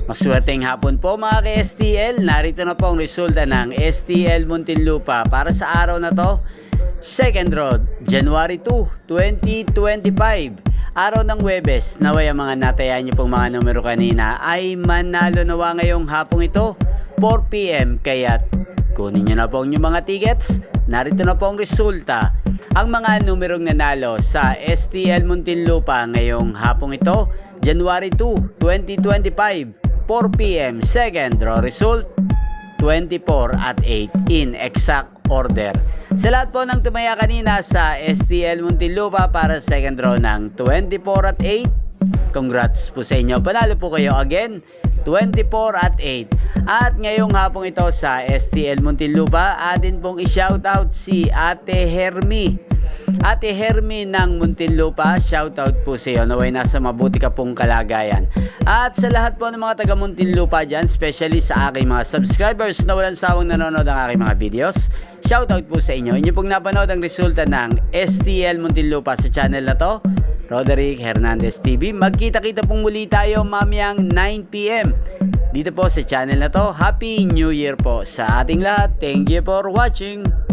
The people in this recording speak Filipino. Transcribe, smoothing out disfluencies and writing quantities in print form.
Maswerteng hapon po mga ka-STL. Narito na po ang resulta ng STL Muntinlupa para sa araw na to. Second road, January 2, 2025. Araw ng Huwebes. Naway ang mga natayaan niyo pong mga numero kanina ay manalo nawa ngayong hapong ito 4 PM. Kaya't kunin niyo na po ang inyong mga tickets. Narito na po ang resulta. Ang mga numerong nanalo sa STL Muntinlupa ngayong hapong ito, January 2, 2025. 4 PM, second draw result 24 at 8 in exact order. Sa lahat po ng tumaya kanina sa STL Muntinlupa para sa second draw ng 24 at 8, congrats po sa inyo. Panalo po kayo again, 24 at 8. At ngayong hapong ito sa STL Muntinlupa, atin pong i-shoutout si Ate Hermi. Ate Hermi ng Muntinlupa, shoutout po sa iyo. Naway nasa mabuti ka pong kalagayan. At sa lahat po ng mga taga Muntinlupa dyan, especially sa aking mga subscribers na walang sawang nanonood ng aking mga videos, shoutout po sa inyo. Inyo pong napanood ang resulta ng STL Muntinlupa sa channel na to, Roderick Hernandez TV. Magkita-kita pong muli tayo mamayang 9 PM dito po sa channel na to. Happy New Year po sa ating lahat. Thank you for watching.